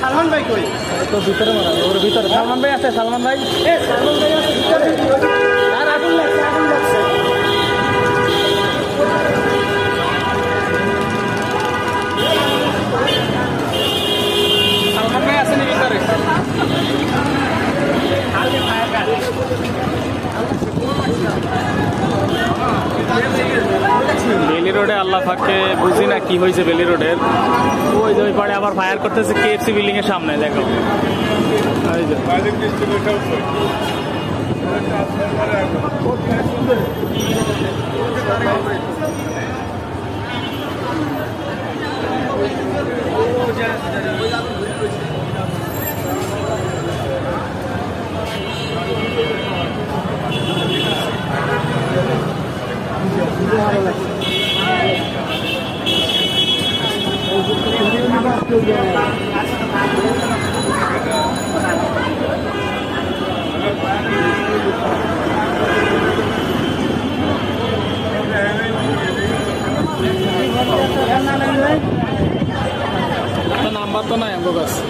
সালমান ভাই কই তো ভিতরে মারা ওর ভিতরে সালমান ভাই আছে সালমান ভাই আছে ভিতরে আর আগুন লাগছে সালমান ভাই আছে নি ভিতরে বেলি রোডে আল্লাহ ফাঁককে বুঝি না কি হয়েছে বেলি রোডের ওই যে ওই পাড়ে আবার ফায়ার করতেছে কেএফসি বিল্ডিং এর সামনে দেখো নাম্বার তো নাই আমার কাছে